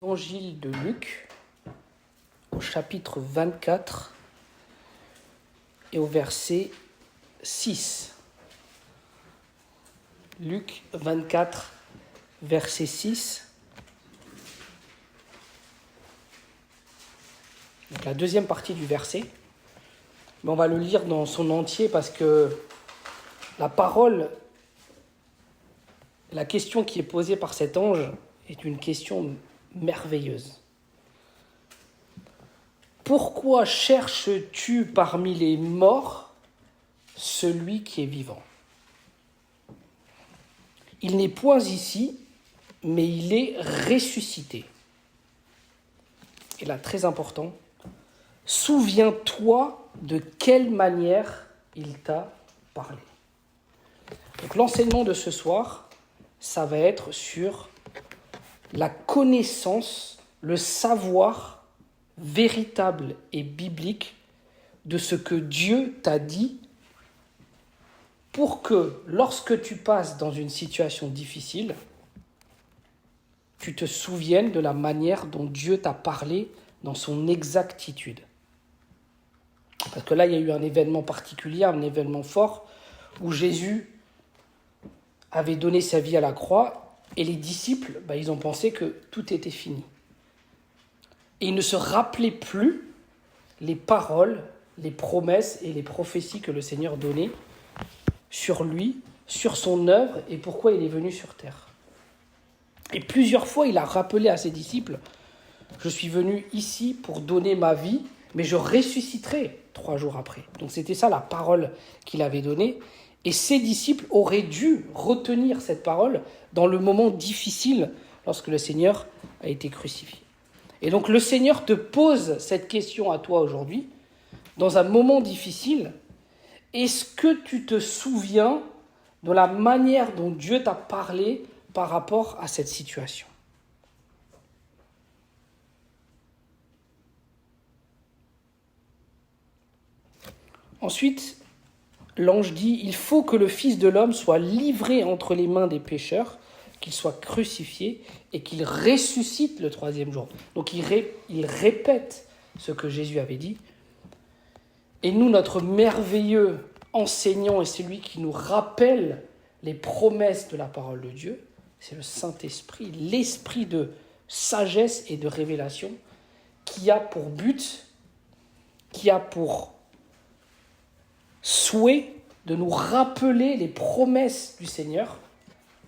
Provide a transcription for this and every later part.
Évangile de Luc, au chapitre 24 et au verset 6. Luc 24, verset 6. Donc la deuxième partie du verset. Mais on va le lire dans son entier parce que la parole, la question qui est posée par cet ange est une question merveilleuse. Pourquoi cherches-tu parmi les morts celui qui est vivant ? Il n'est point ici, mais il est ressuscité. Et là, très important, souviens-toi de quelle manière il t'a parlé. Donc l'enseignement de ce soir, ça va être sur la connaissance, le savoir véritable et biblique de ce que Dieu t'a dit pour que, lorsque tu passes dans une situation difficile, tu te souviennes de la manière dont Dieu t'a parlé dans son exactitude. Parce que là, il y a eu un événement particulier, un événement fort, où Jésus avait donné sa vie à la croix, et les disciples, ils ont pensé que tout était fini. Et ils ne se rappelaient plus les paroles, les promesses et les prophéties que le Seigneur donnait sur lui, sur son œuvre et pourquoi il est venu sur terre. Et plusieurs fois, il a rappelé à ses disciples, je suis venu ici pour donner ma vie, mais je ressusciterai 3 jours après. Donc c'était ça la parole qu'il avait donnée. Et ses disciples auraient dû retenir cette parole dans le moment difficile lorsque le Seigneur a été crucifié. Et donc le Seigneur te pose cette question à toi aujourd'hui, dans un moment difficile. Est-ce que tu te souviens de la manière dont Dieu t'a parlé par rapport à cette situation ? Ensuite, l'ange dit « Il faut que le Fils de l'homme soit livré entre les mains des pécheurs, qu'il soit crucifié et qu'il ressuscite le 3e jour. » Donc il répète ce que Jésus avait dit. Et nous, notre merveilleux enseignant est celui qui nous rappelle les promesses de la parole de Dieu. C'est le Saint-Esprit, l'esprit de sagesse et de révélation qui a pour but, qui a pour souhait de nous rappeler les promesses du Seigneur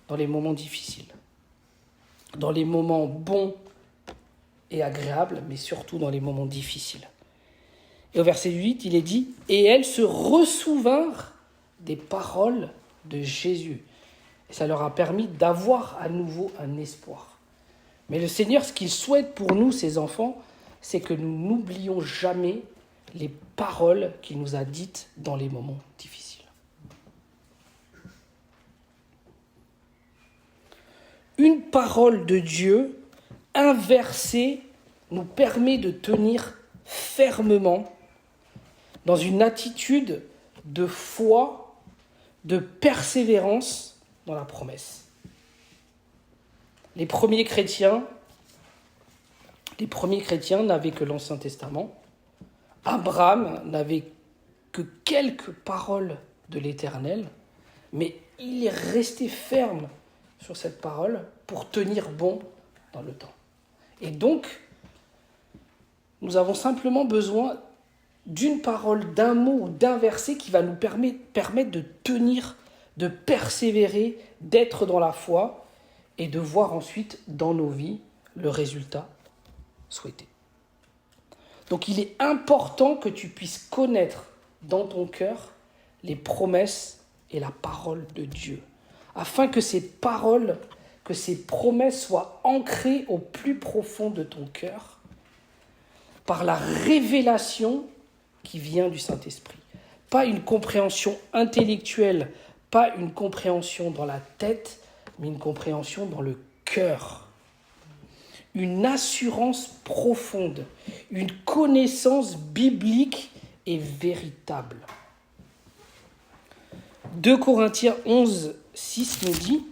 dans les moments difficiles, dans les moments bons et agréables, mais surtout dans les moments difficiles. Et au verset 8, il est dit « Et elles se ressouvinrent des paroles de Jésus. » Et ça leur a permis d'avoir à nouveau un espoir. Mais le Seigneur, ce qu'il souhaite pour nous, ses enfants, c'est que nous n'oublions jamais les paroles qu'il nous a dites dans les moments difficiles. Une parole de Dieu inversée nous permet de tenir fermement dans une attitude de foi, de persévérance dans la promesse. Les premiers chrétiens n'avaient que l'Ancien Testament. Abraham n'avait que quelques paroles de l'Éternel, mais il est resté ferme sur cette parole pour tenir bon dans le temps. Et donc, nous avons simplement besoin d'une parole, d'un mot ou d'un verset qui va nous permettre de tenir, de persévérer, d'être dans la foi et de voir ensuite dans nos vies le résultat souhaité. Donc il est important que tu puisses connaître dans ton cœur les promesses et la parole de Dieu, afin que ces paroles, que ces promesses soient ancrées au plus profond de ton cœur par la révélation qui vient du Saint-Esprit. Pas une compréhension intellectuelle, pas une compréhension dans la tête, mais une compréhension dans le cœur. Une assurance profonde, une connaissance biblique et véritable. 2 Corinthiens 11, 6 nous dit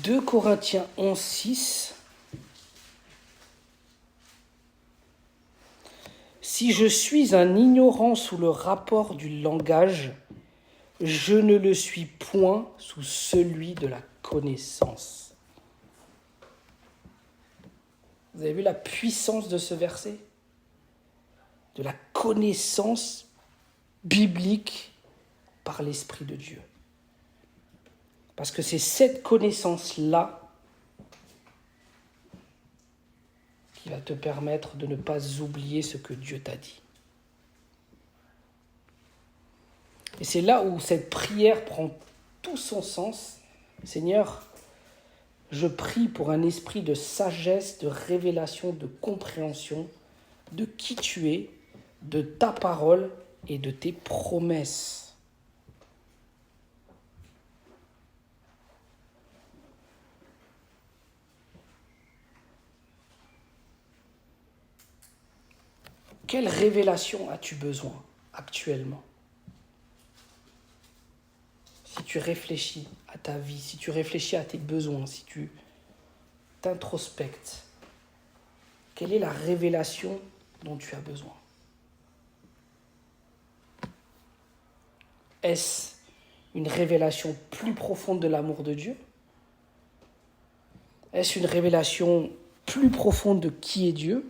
2 Corinthiens 11, 6. Si je suis un ignorant sous le rapport du langage, je ne le suis point sous celui de la connaissance. Vous avez vu la puissance de ce verset ? De la connaissance biblique par l'Esprit de Dieu. Parce que c'est cette connaissance-là qui va te permettre de ne pas oublier ce que Dieu t'a dit. Et c'est là où cette prière prend tout son sens. Seigneur, je prie pour un esprit de sagesse, de révélation, de compréhension, de qui tu es, de ta parole et de tes promesses. Quelle révélation as-tu besoin actuellement ? Si tu réfléchis à ta vie, si tu réfléchis à tes besoins, si tu t'introspectes, quelle est la révélation dont tu as besoin ? Est-ce une révélation plus profonde de l'amour de Dieu ? Est-ce une révélation plus profonde de qui est Dieu ?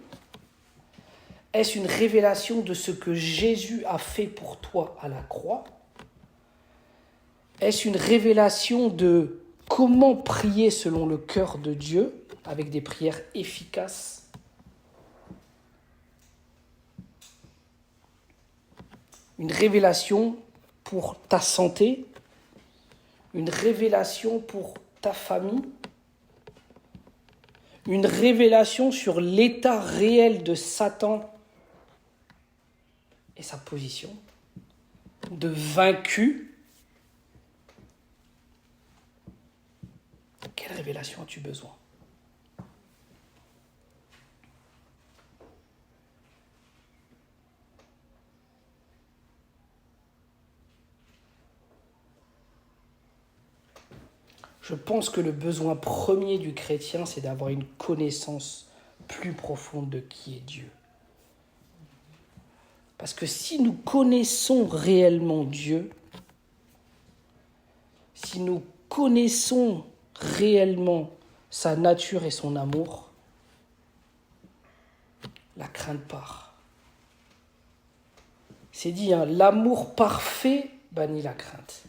Est-ce une révélation de ce que Jésus a fait pour toi à la croix ? Est-ce une révélation de comment prier selon le cœur de Dieu, avec des prières efficaces ? Une révélation pour ta santé, une révélation pour ta famille, une révélation sur l'état réel de Satan et sa position, de vaincu. Quelle révélation as-tu besoin ? Je pense que le besoin premier du chrétien, c'est d'avoir une connaissance plus profonde de qui est Dieu. Parce que si nous connaissons réellement Dieu, si nous connaissons réellement sa nature et son amour, la crainte part. C'est dit, l'amour parfait bannit la crainte.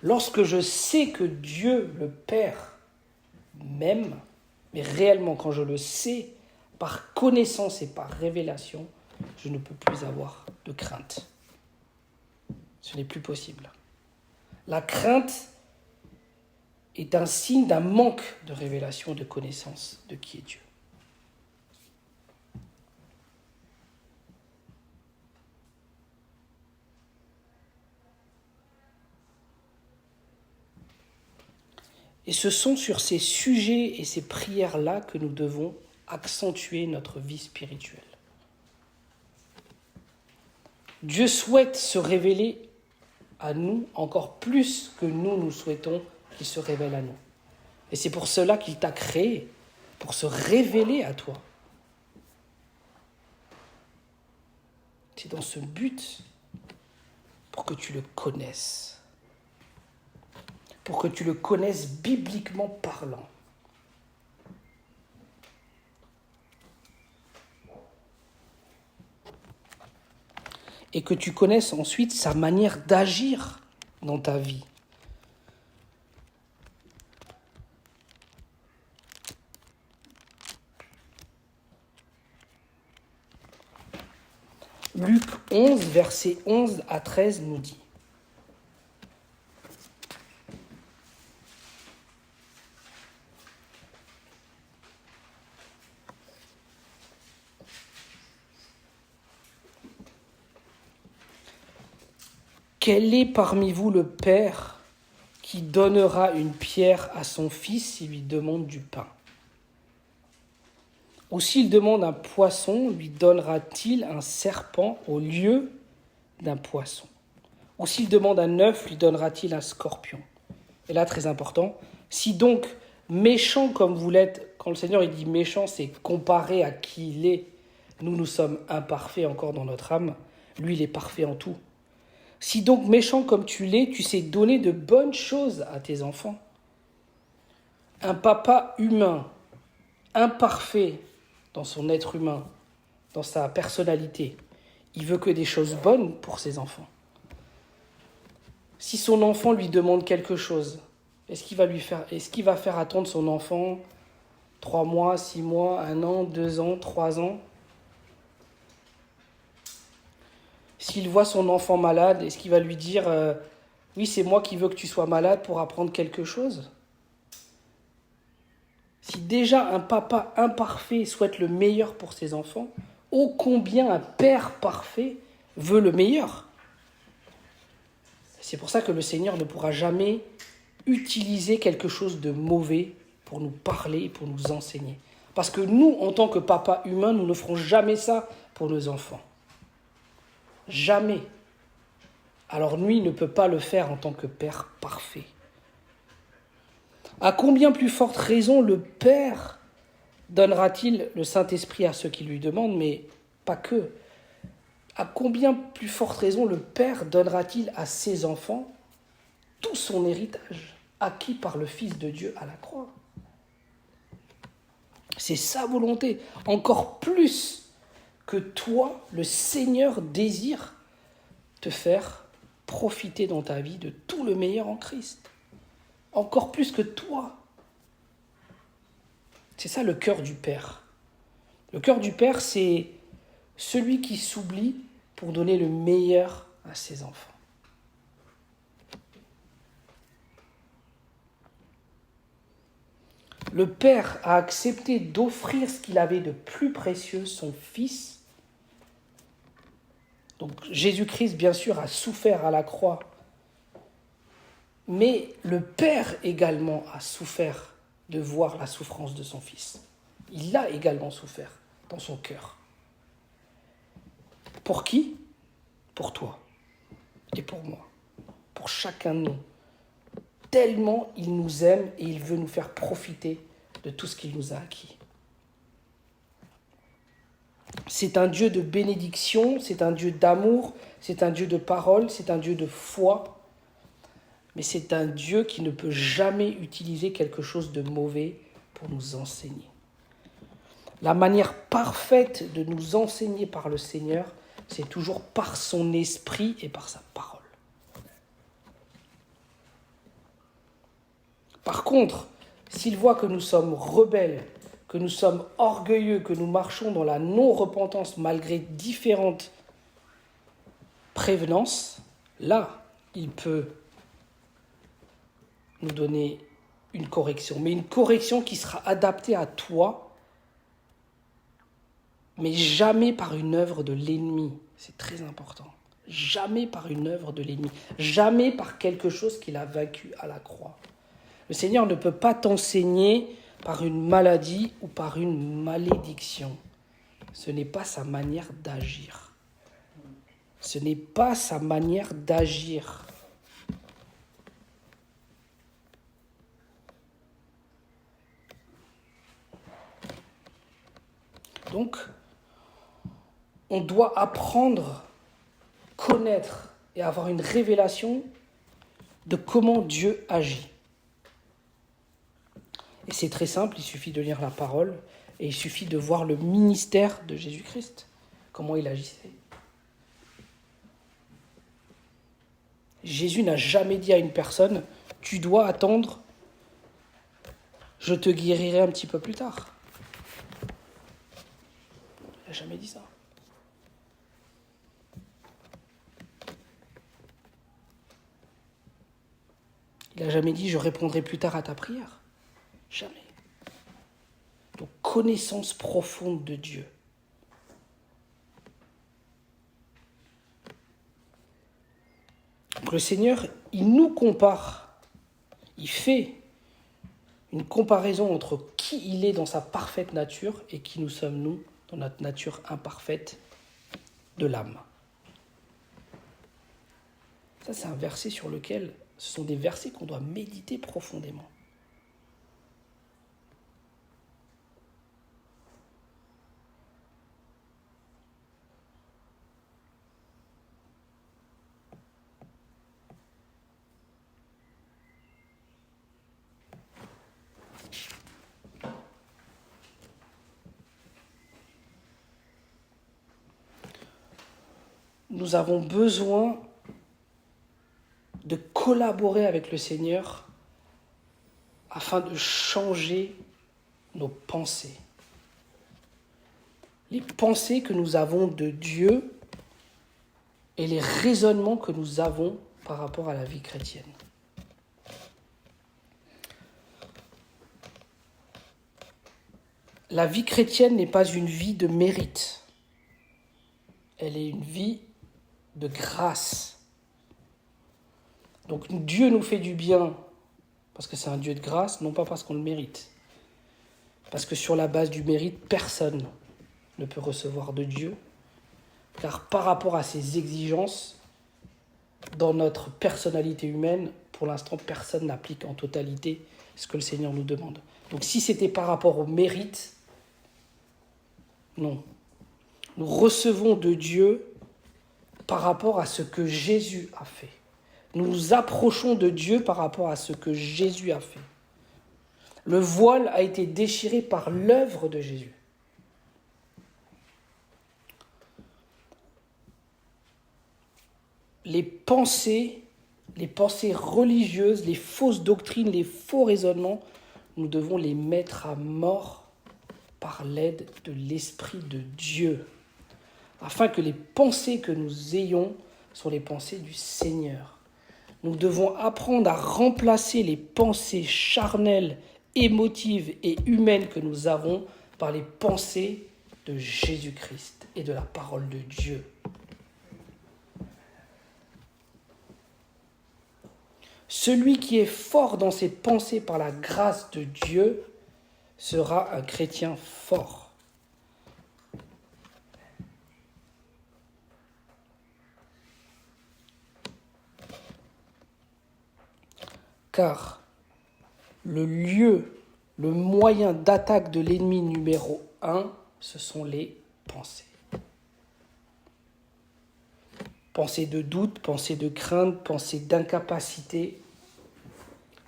Lorsque je sais que Dieu, le Père, m'aime, mais réellement quand je le sais, par connaissance et par révélation, je ne peux plus avoir de crainte. Ce n'est plus possible. La crainte est un signe d'un manque de révélation, de connaissance de qui est Dieu. Et ce sont sur ces sujets et ces prières-là que nous devons accentuer notre vie spirituelle. Dieu souhaite se révéler à nous encore plus que nous souhaitons qu'il se révèle à nous. Et c'est pour cela qu'il t'a créé, pour se révéler à toi. C'est dans ce but pour que tu le connaisses. Pour que tu le connaisses bibliquement parlant. Et que tu connaisses ensuite sa manière d'agir dans ta vie. Luc 11, versets 11 à 13 nous dit: Quel est parmi vous le père qui donnera une pierre à son fils s'il lui demande du pain ? Ou s'il demande un poisson, lui donnera-t-il un serpent au lieu d'un poisson ? Ou s'il demande un œuf, lui donnera-t-il un scorpion ? Et là, très important, si donc méchant comme vous l'êtes, quand le Seigneur il dit méchant, c'est comparé à qui il est. Nous sommes imparfaits encore dans notre âme. Lui, il est parfait en tout. Si donc méchant comme tu l'es, tu sais donner de bonnes choses à tes enfants. Un papa humain, imparfait dans son être humain, dans sa personnalité, il veut que des choses bonnes pour ses enfants. Si son enfant lui demande quelque chose, est-ce qu'il va faire attendre son enfant 3 mois, 6 mois, 1 an, 2 ans, 3 ans? S'il voit son enfant malade, est-ce qu'il va lui dire oui, c'est moi qui veux que tu sois malade pour apprendre quelque chose? Si déjà un papa imparfait souhaite le meilleur pour ses enfants, ô combien un père parfait veut le meilleur. C'est pour ça que le Seigneur ne pourra jamais utiliser quelque chose de mauvais pour nous parler et pour nous enseigner. Parce que nous, en tant que papa humain, nous ne ferons jamais ça pour nos enfants. Jamais. Alors lui, il ne peut pas le faire en tant que père parfait. À combien plus forte raison le Père donnera-t-il le Saint-Esprit à ceux qui lui demandent, mais pas que. À combien plus forte raison le Père donnera-t-il à ses enfants tout son héritage, acquis par le Fils de Dieu à la croix? C'est sa volonté. Encore plus que toi, le Seigneur désire te faire profiter dans ta vie de tout le meilleur en Christ. Encore plus que toi. C'est ça le cœur du Père. Le cœur du Père, c'est celui qui s'oublie pour donner le meilleur à ses enfants. Le Père a accepté d'offrir ce qu'il avait de plus précieux, son Fils. Donc Jésus-Christ, bien sûr, a souffert à la croix. Mais le Père également a souffert de voir la souffrance de son Fils. Il a également souffert dans son cœur. Pour qui? Pour toi et pour moi. Pour chacun de nous. Tellement il nous aime et il veut nous faire profiter de tout ce qu'il nous a acquis. C'est un Dieu de bénédiction, c'est un Dieu d'amour, c'est un Dieu de parole, c'est un Dieu de foi. Mais c'est un Dieu qui ne peut jamais utiliser quelque chose de mauvais pour nous enseigner. La manière parfaite de nous enseigner par le Seigneur, c'est toujours par son esprit et par sa parole. Par contre, s'il voit que nous sommes rebelles, que nous sommes orgueilleux, que nous marchons dans la non-repentance malgré différentes prévenances, là, il peut nous donner une correction. Mais une correction qui sera adaptée à toi, mais jamais par une œuvre de l'ennemi. C'est très important. Jamais par une œuvre de l'ennemi. Jamais par quelque chose qu'il a vaincu à la croix. Le Seigneur ne peut pas t'enseigner par une maladie ou par une malédiction. Ce n'est pas sa manière d'agir. Ce n'est pas sa manière d'agir. Donc, on doit apprendre, connaître et avoir une révélation de comment Dieu agit. Et c'est très simple, il suffit de lire la parole et il suffit de voir le ministère de Jésus-Christ, comment il agissait. Jésus n'a jamais dit à une personne « Tu dois attendre, je te guérirai un petit peu plus tard ». Il n'a jamais dit ça. Il n'a jamais dit « Je répondrai plus tard à ta prière ». Jamais. Donc, connaissance profonde de Dieu. Donc, le Seigneur, il nous compare. Il fait une comparaison entre qui il est dans sa parfaite nature et qui nous sommes nous dans notre nature imparfaite de l'âme. Ça, c'est un verset sur lequel, ce sont des versets qu'on doit méditer profondément. nous avons besoin de collaborer avec le Seigneur afin de changer nos pensées. Les pensées que nous avons de Dieu et les raisonnements que nous avons par rapport à la vie chrétienne. La vie chrétienne n'est pas une vie de mérite. Elle est une vie de grâce. Donc Dieu nous fait du bien parce que c'est un Dieu de grâce, non pas parce qu'on le mérite. Parce que sur la base du mérite, personne ne peut recevoir de Dieu. Car par rapport à ses exigences, dans notre personnalité humaine, pour l'instant, personne n'applique en totalité ce que le Seigneur nous demande. Donc si c'était par rapport au mérite, non. Nous recevons de Dieu par rapport à ce que Jésus a fait. Nous nous approchons de Dieu par rapport à ce que Jésus a fait. Le voile a été déchiré par l'œuvre de Jésus. Les pensées religieuses, les fausses doctrines, les faux raisonnements, nous devons les mettre à mort par l'aide de l'Esprit de Dieu, afin que les pensées que nous ayons soient les pensées du Seigneur. Nous devons apprendre à remplacer les pensées charnelles, émotives et humaines que nous avons par les pensées de Jésus-Christ et de la parole de Dieu. Celui qui est fort dans ses pensées par la grâce de Dieu sera un chrétien fort. Car le moyen d'attaque de l'ennemi numéro 1, ce sont les pensées. Pensée de doute, pensée de crainte, pensée d'incapacité,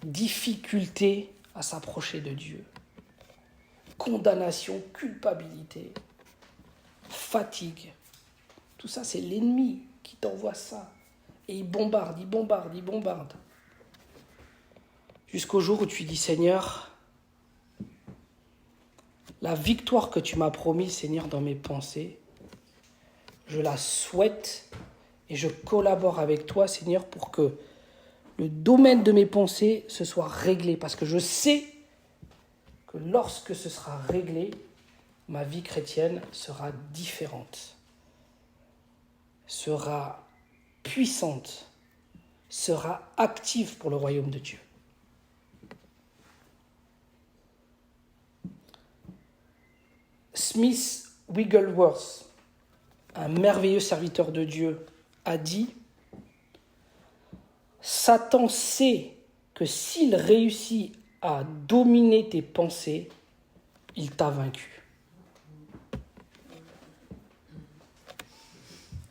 difficulté à s'approcher de Dieu, condamnation, culpabilité, fatigue. Tout ça, c'est l'ennemi qui t'envoie ça. Et il bombarde. Jusqu'au jour où tu dis, Seigneur, la victoire que tu m'as promise, Seigneur, dans mes pensées, je la souhaite et je collabore avec toi, Seigneur, pour que le domaine de mes pensées se soit réglé. Parce que je sais que lorsque ce sera réglé, ma vie chrétienne sera différente, sera puissante, sera active pour le royaume de Dieu. Smith Wigglesworth, un merveilleux serviteur de Dieu, a dit « Satan sait que s'il réussit à dominer tes pensées, il t'a vaincu. »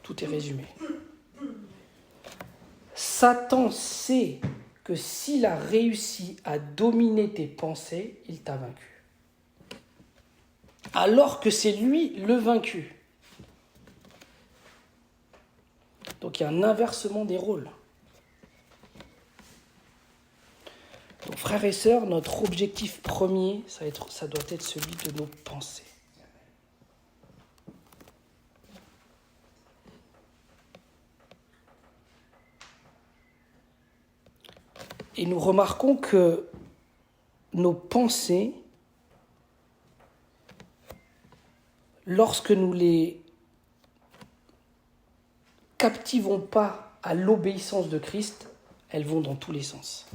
Tout est résumé. Satan sait que s'il a réussi à dominer tes pensées, il t'a vaincu. Alors que c'est lui le vaincu. Donc il y a un inversement des rôles. Donc frères et sœurs, notre objectif premier, ça doit être celui de nos pensées. Et nous remarquons que nos pensées, lorsque nous les captivons pas à l'obéissance de Christ, elles vont dans tous les sens.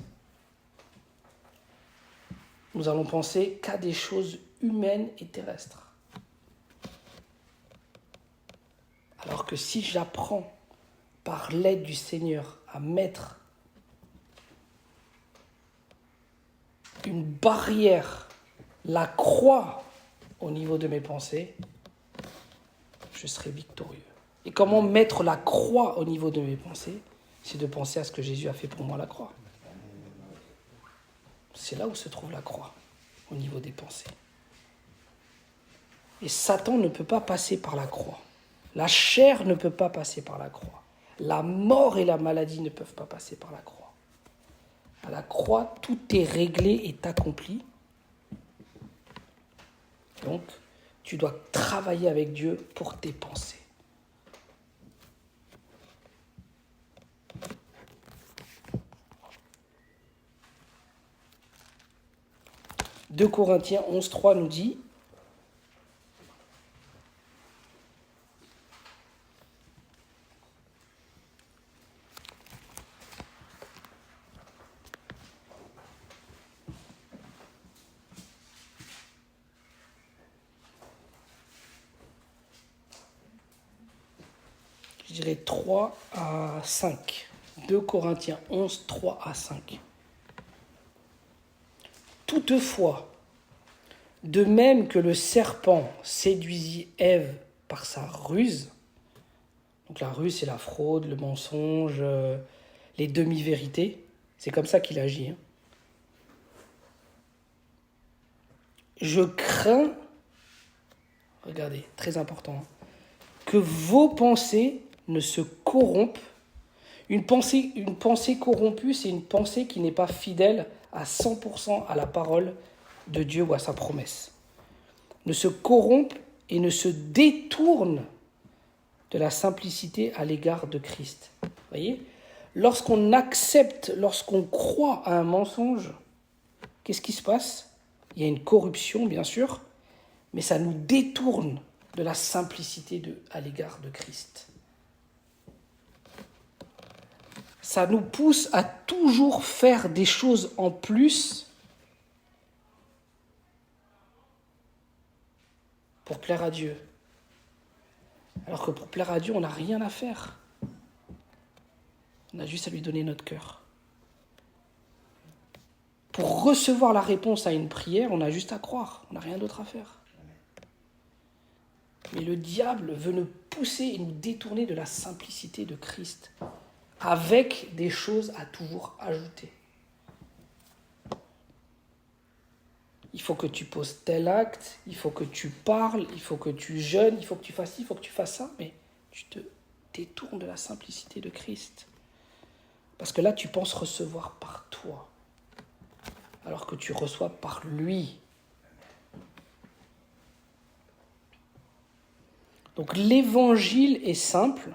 Nous allons penser qu'à des choses humaines et terrestres. Alors que si j'apprends par l'aide du Seigneur à mettre une barrière, la croix au niveau de mes pensées, je serai victorieux. Et comment mettre la croix au niveau de mes pensées? C'est de penser à ce que Jésus a fait pour moi à la croix. C'est là où se trouve la croix, au niveau des pensées. Et Satan ne peut pas passer par la croix. La chair ne peut pas passer par la croix. La mort et la maladie ne peuvent pas passer par la croix. À la croix, tout est réglé et accompli. Donc, tu dois travailler avec Dieu pour tes pensées. « 2 Corinthiens 11.3 nous dit je dirais 3 à 5. 2 Corinthiens 11, 3 à 5. Toutefois, de même que le serpent séduisit Ève par sa ruse, donc la ruse c'est la fraude, le mensonge, les demi-vérités, c'est comme ça qu'il agit. Je crains, regardez, très important, que vos pensées ne se corrompent. Une pensée corrompue, c'est une pensée qui n'est pas fidèle à 100% à la parole de Dieu ou à sa promesse. Ne se corrompt et ne se détourne de la simplicité à l'égard de Christ. Vous voyez ? Lorsqu'on accepte, lorsqu'on croit à un mensonge, qu'est-ce qui se passe ? Il y a une corruption, bien sûr, mais ça nous détourne de la simplicité à l'égard de Christ. Ça nous pousse à toujours faire des choses en plus pour plaire à Dieu. Alors que pour plaire à Dieu, on n'a rien à faire. On a juste à lui donner notre cœur. Pour recevoir la réponse à une prière, on a juste à croire. On n'a rien d'autre à faire. Mais le diable veut nous pousser et nous détourner de la simplicité de Christ, avec des choses à toujours ajouter. Il faut que tu poses tel acte, il faut que tu parles, il faut que tu jeûnes, il faut que tu fasses ci, il faut que tu fasses ça, mais tu te détournes de la simplicité de Christ. Parce que là, tu penses recevoir par toi, alors que tu reçois par lui. Donc l'évangile est simple,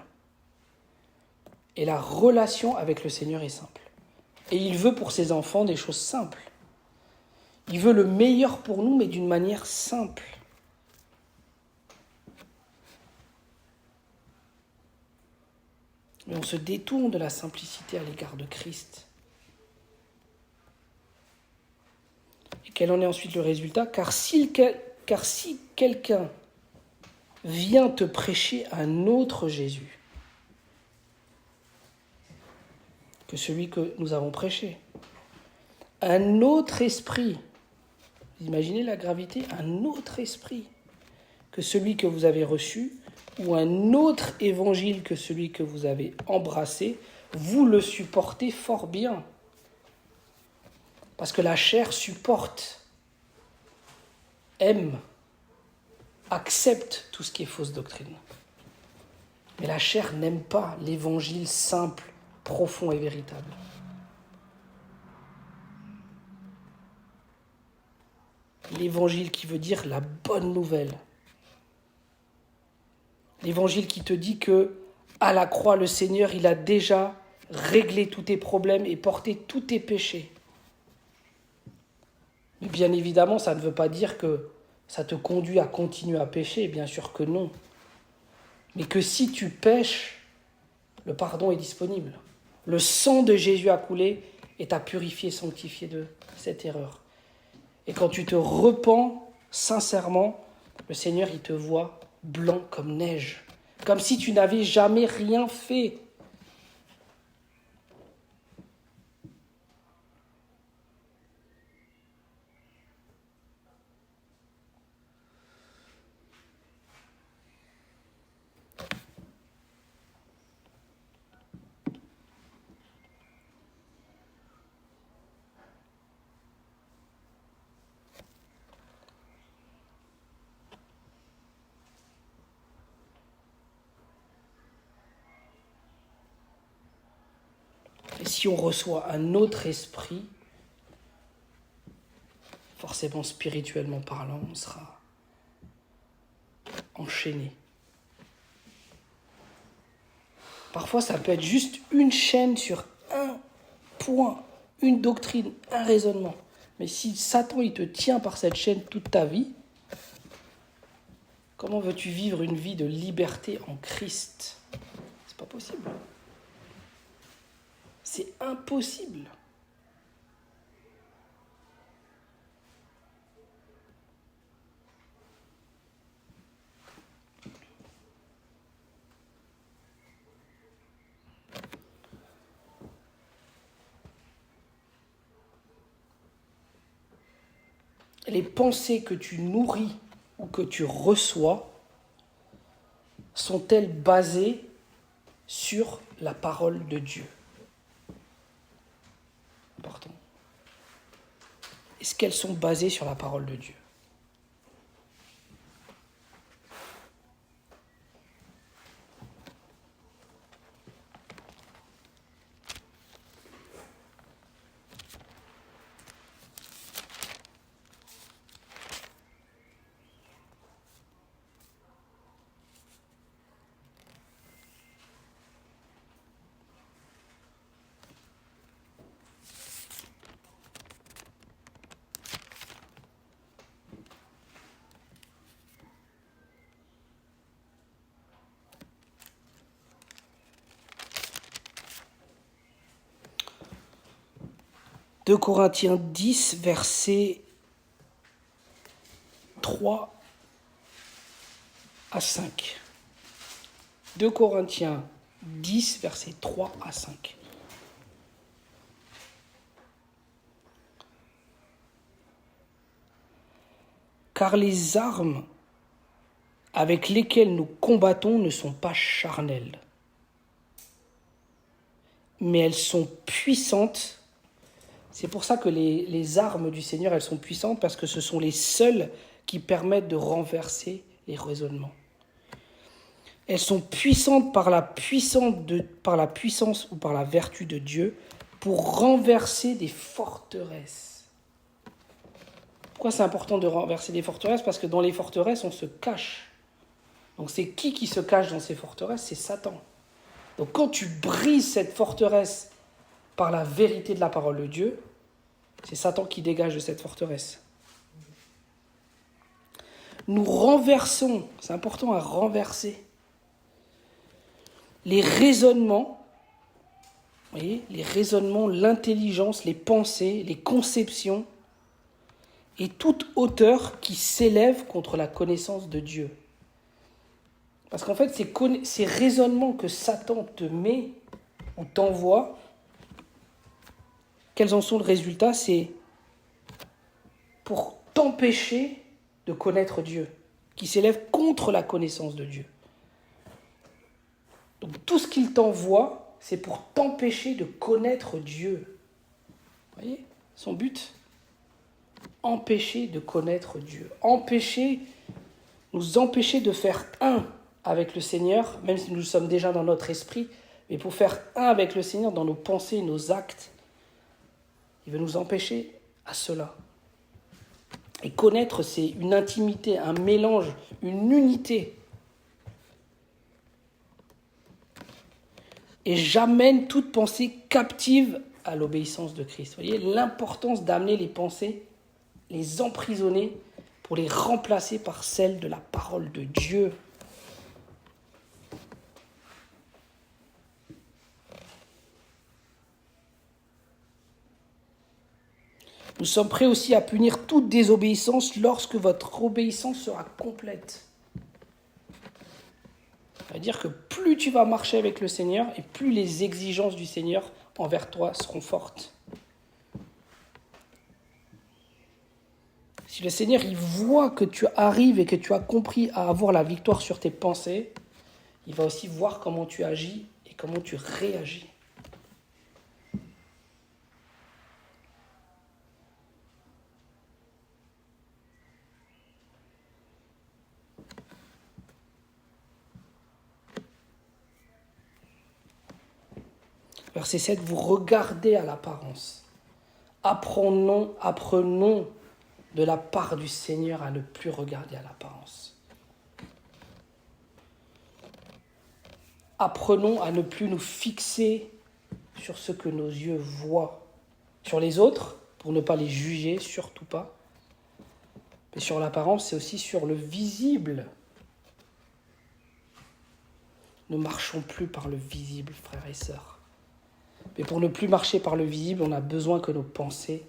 et la relation avec le Seigneur est simple. Et il veut pour ses enfants des choses simples. Il veut le meilleur pour nous, mais d'une manière simple. Mais on se détourne de la simplicité à l'égard de Christ. Et quel en est ensuite le résultat ? Car si quelqu'un vient te prêcher un autre Jésus que celui que nous avons prêché, un autre esprit, vous imaginez la gravité, un autre esprit que celui que vous avez reçu, ou un autre évangile que celui que vous avez embrassé, vous le supportez fort bien. Parce que la chair supporte, aime, accepte tout ce qui est fausse doctrine. Mais la chair n'aime pas l'évangile simple, profond et véritable. L'évangile qui veut dire la bonne nouvelle. L'évangile qui te dit que à la croix, le Seigneur, il a déjà réglé tous tes problèmes et porté tous tes péchés. Mais bien évidemment, ça ne veut pas dire que ça te conduit à continuer à pécher, bien sûr que non. Mais que si tu pèches, le pardon est disponible. Le sang de Jésus a coulé et t'a purifié, sanctifié de cette erreur. Et quand tu te repens sincèrement, le Seigneur, il te voit blanc comme neige, comme si tu n'avais jamais rien fait. Et si on reçoit un autre esprit, forcément spirituellement parlant, on sera enchaîné. Parfois, ça peut être juste une chaîne sur un point, une doctrine, un raisonnement. Mais si Satan, il te tient par cette chaîne toute ta vie, comment veux-tu vivre une vie de liberté en Christ? C'est pas possible. C'est impossible. Les pensées que tu nourris ou que tu reçois sont-elles basées sur la parole de Dieu? Important. Est-ce qu'elles sont basées sur la parole de Dieu? « 2 Corinthiens 10, versets 3 à 5. 2 Corinthiens 10, versets 3 à 5. Car les armes avec lesquelles nous combattons ne sont pas charnelles, mais elles sont puissantes. C'est pour ça que les armes du Seigneur, elles sont puissantes, parce que ce sont les seules qui permettent de renverser les raisonnements. Elles sont puissantes par la puissance ou par la vertu de Dieu pour renverser des forteresses. Pourquoi c'est important de renverser des forteresses? Parce que dans les forteresses, on se cache. Donc c'est qui se cache dans ces forteresses? C'est Satan. Donc quand tu brises cette forteresse par la vérité de la parole de Dieu, c'est Satan qui dégage de cette forteresse. Nous renversons, c'est important à renverser, les raisonnements, vous voyez, les raisonnements, l'intelligence, les pensées, les conceptions et toute hauteur qui s'élève contre la connaissance de Dieu. Parce qu'en fait, ces raisonnements que Satan te met ou t'envoie, quels en sont le résultat? C'est pour t'empêcher de connaître Dieu, qui s'élève contre la connaissance de Dieu. Donc tout ce qu'il t'envoie, c'est pour t'empêcher de connaître Dieu. Vous voyez, son but? Empêcher de connaître Dieu. Nous empêcher de faire un avec le Seigneur, même si nous sommes déjà dans notre esprit, mais pour faire un avec le Seigneur dans nos pensées, nos actes, il veut nous empêcher à cela. Et connaître, c'est une intimité, un mélange, une unité. Et j'amène toute pensée captive à l'obéissance de Christ. Vous voyez l'importance d'amener les pensées, les emprisonner, pour les remplacer par celles de la parole de Dieu. Nous sommes prêts aussi à punir toute désobéissance lorsque votre obéissance sera complète. Ça veut dire que plus tu vas marcher avec le Seigneur et plus les exigences du Seigneur envers toi seront fortes. Si le Seigneur il voit que tu arrives et que tu as compris à avoir la victoire sur tes pensées, il va aussi voir comment tu agis et comment tu réagis. Verset 7, vous regardez à l'apparence. Apprenons de la part du Seigneur à ne plus regarder à l'apparence. Apprenons à ne plus nous fixer sur ce que nos yeux voient, sur les autres, pour ne pas les juger, surtout pas. Mais sur l'apparence, c'est aussi sur le visible. Ne marchons plus par le visible, frères et sœurs. Mais pour ne plus marcher par le visible, on a besoin que nos pensées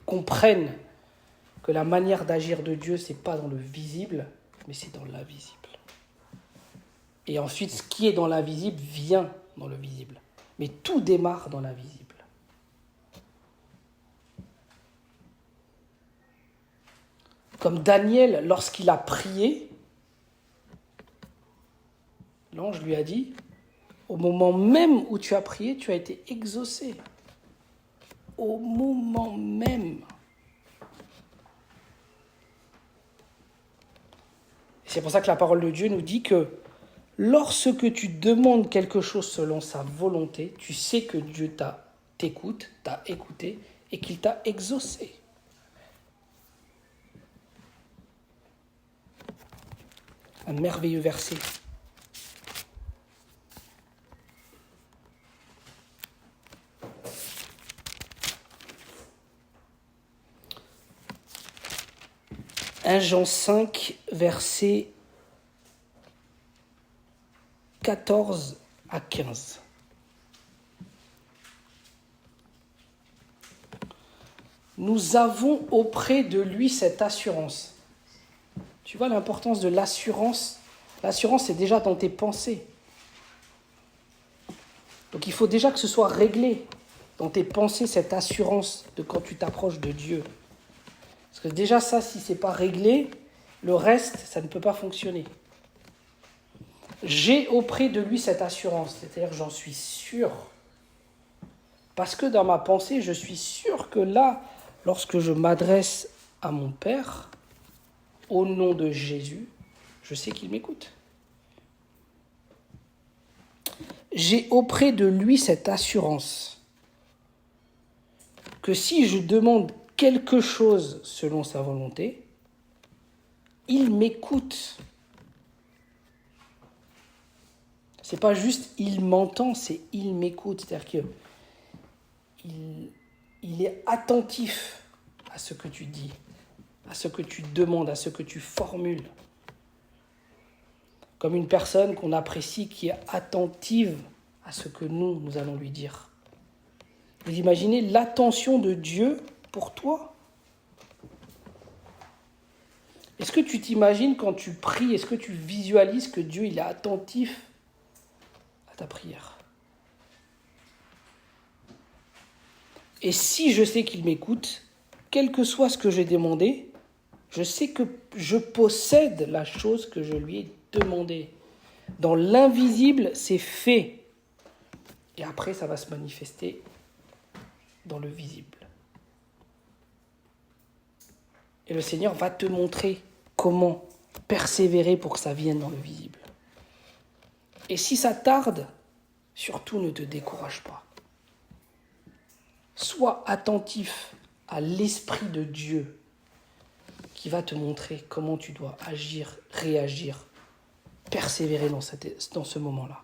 comprennent que la manière d'agir de Dieu, ce n'est pas dans le visible, mais c'est dans l'invisible. Et ensuite, ce qui est dans l'invisible vient dans le visible. Mais tout démarre dans l'invisible. Comme Daniel, lorsqu'il a prié, l'ange lui a dit, au moment même où tu as prié, tu as été exaucé. Au moment même. C'est pour ça que la parole de Dieu nous dit que lorsque tu demandes quelque chose selon sa volonté, tu sais que Dieu t'écoute, t'a écouté et qu'il t'a exaucé. Un merveilleux verset. « 1 Jean 5, versets 14 à 15. Nous avons auprès de lui cette assurance. Tu vois l'importance de l'assurance? L'assurance, c'est déjà dans tes pensées. Donc il faut déjà que ce soit réglé dans tes pensées, cette assurance de quand tu t'approches de Dieu. Parce que déjà ça, si ce n'est pas réglé, le reste, ça ne peut pas fonctionner. J'ai auprès de lui cette assurance, c'est-à-dire j'en suis sûr. Parce que dans ma pensée, je suis sûr que là, lorsque je m'adresse à mon Père, au nom de Jésus, je sais qu'il m'écoute. J'ai auprès de lui cette assurance que si je demande quelque chose selon sa volonté, il m'écoute. C'est pas juste il m'entend, c'est il m'écoute. C'est-à-dire qu'il est attentif à ce que tu dis, à ce que tu demandes, à ce que tu formules. Comme une personne qu'on apprécie qui est attentive à ce que nous allons lui dire. Vous imaginez l'attention de Dieu pour toi? Est-ce que tu t'imagines quand tu pries, est-ce que tu visualises que Dieu il est attentif à ta prière? Et si je sais qu'il m'écoute, quel que soit ce que j'ai demandé, je sais que je possède la chose que je lui ai demandée. Dans l'invisible, c'est fait. Et après, ça va se manifester dans le visible. Et le Seigneur va te montrer comment persévérer pour que ça vienne dans le visible. Et si ça tarde, surtout ne te décourage pas. Sois attentif à l'Esprit de Dieu qui va te montrer comment tu dois agir, réagir, persévérer dans ce moment-là.